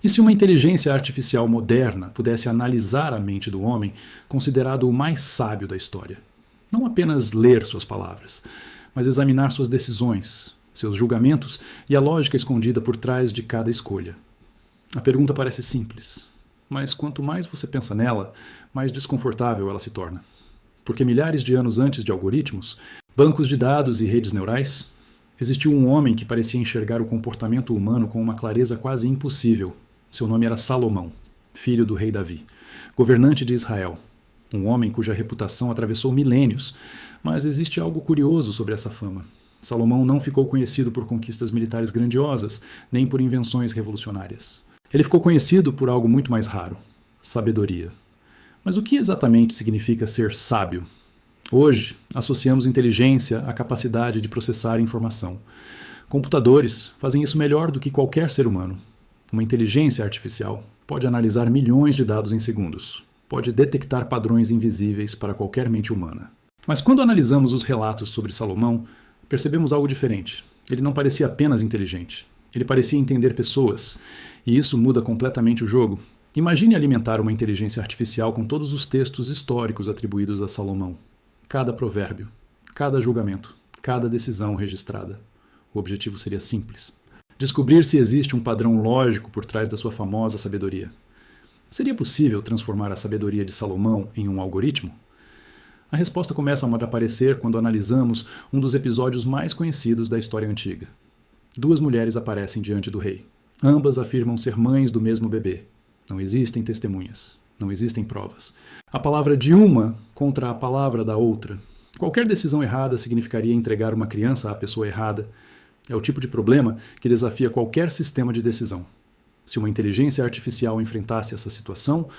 E se uma inteligência artificial moderna pudesse analisar a mente do homem, considerado o mais sábio da história? Não apenas ler suas palavras, mas examinar suas decisões, seus julgamentos e a lógica escondida por trás de cada escolha. A pergunta parece simples, mas quanto mais você pensa nela, mais desconfortável ela se torna. Porque milhares de anos antes de algoritmos, bancos de dados e redes neurais, existiu um homem que parecia enxergar o comportamento humano com uma clareza quase impossível. Seu nome era Salomão, filho do rei Davi, governante de Israel. Um homem cuja reputação atravessou milênios, mas existe algo curioso sobre essa fama. Salomão não ficou conhecido por conquistas militares grandiosas, nem por invenções revolucionárias. Ele ficou conhecido por algo muito mais raro: sabedoria. Mas o que exatamente significa ser sábio? Hoje, associamos inteligência à capacidade de processar informação. Computadores fazem isso melhor do que qualquer ser humano. Uma inteligência artificial pode analisar milhões de dados em segundos. Pode detectar padrões invisíveis para qualquer mente humana. Mas quando analisamos os relatos sobre Salomão, percebemos algo diferente. Ele não parecia apenas inteligente. Ele parecia entender pessoas. E isso muda completamente o jogo. Imagine alimentar uma inteligência artificial com todos os textos históricos atribuídos a Salomão. Cada provérbio, cada julgamento, cada decisão registrada. O objetivo seria simples: descobrir se existe um padrão lógico por trás da sua famosa sabedoria. Seria possível transformar a sabedoria de Salomão em um algoritmo? A resposta começa a aparecer quando analisamos um dos episódios mais conhecidos da história antiga. Duas mulheres aparecem diante do rei. Ambas afirmam ser mães do mesmo bebê. Não existem testemunhas. Não existem provas. A palavra de uma contra a palavra da outra. Qualquer decisão errada significaria entregar uma criança à pessoa errada. É o tipo de problema que desafia qualquer sistema de decisão. Se uma inteligência artificial enfrentasse essa situação,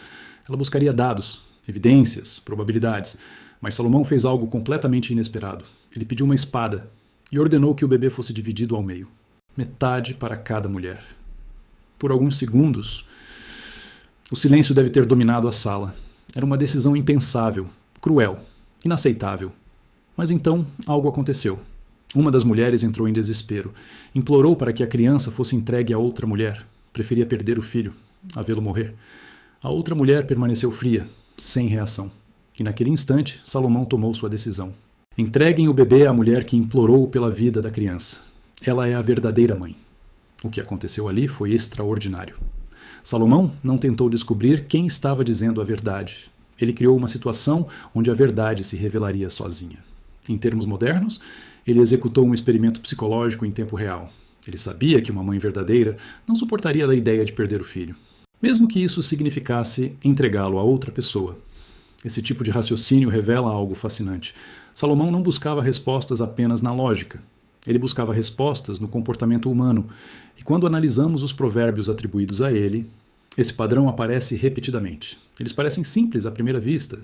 ela buscaria dados, evidências, probabilidades. Mas Salomão fez algo completamente inesperado. Ele pediu uma espada e ordenou que o bebê fosse dividido ao meio. Metade para cada mulher. Por alguns segundos, o silêncio deve ter dominado a sala. Era uma decisão impensável, cruel, inaceitável. Mas então algo aconteceu. Uma das mulheres entrou em desespero. Implorou para que a criança fosse entregue a outra mulher. Preferia perder o filho, a vê-lo morrer. A outra mulher permaneceu fria, sem reação. E naquele instante, Salomão tomou sua decisão. Entreguem o bebê à mulher que implorou pela vida da criança. Ela é a verdadeira mãe. O que aconteceu ali foi extraordinário. Salomão não tentou descobrir quem estava dizendo a verdade. Ele criou uma situação onde a verdade se revelaria sozinha. Em termos modernos, ele executou um experimento psicológico em tempo real. Ele sabia que uma mãe verdadeira não suportaria a ideia de perder o filho, mesmo que isso significasse entregá-lo a outra pessoa. Esse tipo de raciocínio revela algo fascinante. Salomão não buscava respostas apenas na lógica. Ele buscava respostas no comportamento humano. E quando analisamos os provérbios atribuídos a ele, esse padrão aparece repetidamente. Eles parecem simples à primeira vista.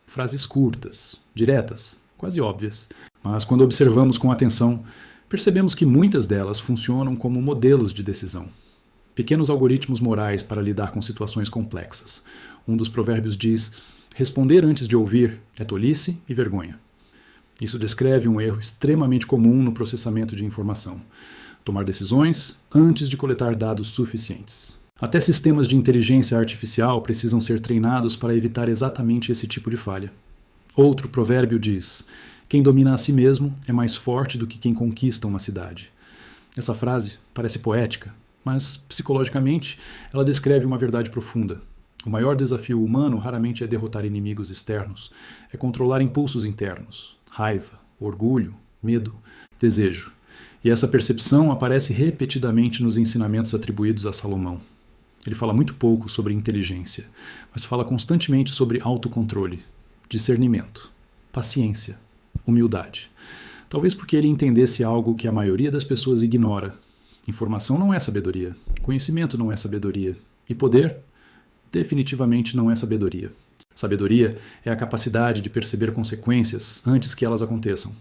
Frases curtas, diretas, quase óbvias. Mas quando observamos com atenção, percebemos que muitas delas funcionam como modelos de decisão. Pequenos algoritmos morais para lidar com situações complexas. Um dos provérbios diz: responder antes de ouvir é tolice e vergonha. Isso descreve um erro extremamente comum no processamento de informação. Tomar decisões antes de coletar dados suficientes. Até sistemas de inteligência artificial precisam ser treinados para evitar exatamente esse tipo de falha. Outro provérbio diz: quem domina a si mesmo é mais forte do que quem conquista uma cidade. Essa frase parece poética, mas psicologicamente ela descreve uma verdade profunda. O maior desafio humano raramente é derrotar inimigos externos, é controlar impulsos internos, raiva, orgulho, medo, desejo. E essa percepção aparece repetidamente nos ensinamentos atribuídos a Salomão. Ele fala muito pouco sobre inteligência, mas fala constantemente sobre autocontrole, discernimento, paciência, humildade. Talvez porque ele entendesse algo que a maioria das pessoas ignora. Informação não é sabedoria, conhecimento não é sabedoria, e poder definitivamente não é sabedoria. Sabedoria é a capacidade de perceber consequências antes que elas aconteçam.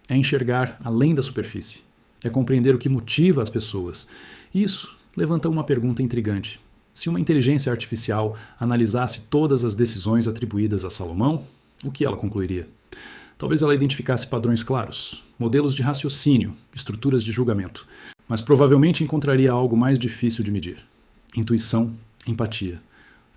É enxergar além da superfície. É compreender o que motiva as pessoas. Isso levanta uma pergunta intrigante. Se uma inteligência artificial analisasse todas as decisões atribuídas a Salomão, o que ela concluiria? Talvez ela identificasse padrões claros, modelos de raciocínio, estruturas de julgamento, mas provavelmente encontraria algo mais difícil de medir. intuição, empatia.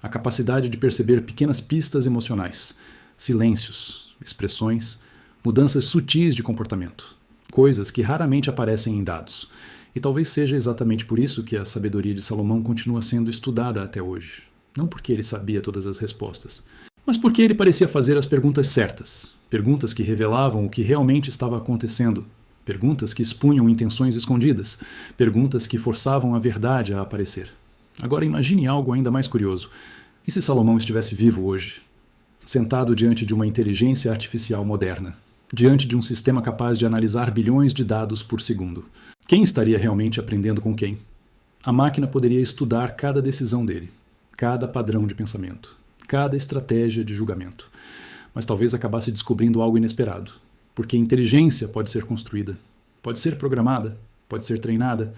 A capacidade de perceber pequenas pistas emocionais, silêncios, expressões, mudanças sutis de comportamento. Coisas que raramente aparecem em dados. E talvez seja exatamente por isso que a sabedoria de Salomão continua sendo estudada até hoje. Não porque ele sabia todas as respostas, mas porque ele parecia fazer as perguntas certas. Perguntas que revelavam o que realmente estava acontecendo. Perguntas que expunham intenções escondidas. Perguntas que forçavam a verdade a aparecer. Agora imagine algo ainda mais curioso. E se Salomão estivesse vivo hoje? Sentado diante de uma inteligência artificial moderna. Diante de um sistema capaz de analisar bilhões de dados por segundo. Quem estaria realmente aprendendo com quem? A máquina poderia estudar cada decisão dele, cada padrão de pensamento, cada estratégia de julgamento. Mas talvez acabasse descobrindo algo inesperado. Porque inteligência pode ser construída, pode ser programada, pode ser treinada,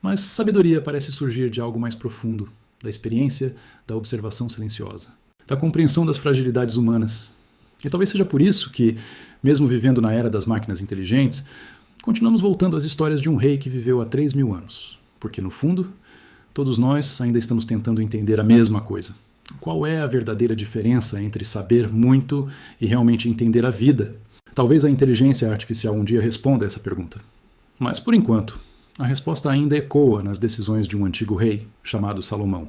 mas sabedoria parece surgir de algo mais profundo, da experiência, da observação silenciosa, da compreensão das fragilidades humanas. E talvez seja por isso que, mesmo vivendo na era das máquinas inteligentes, continuamos voltando às histórias de um rei que viveu há 3.000 anos. Porque, no fundo, todos nós ainda estamos tentando entender a mesma coisa. Qual é a verdadeira diferença entre saber muito e realmente entender a vida? Talvez a inteligência artificial um dia responda essa pergunta. Mas, por enquanto, a resposta ainda ecoa nas decisões de um antigo rei chamado Salomão.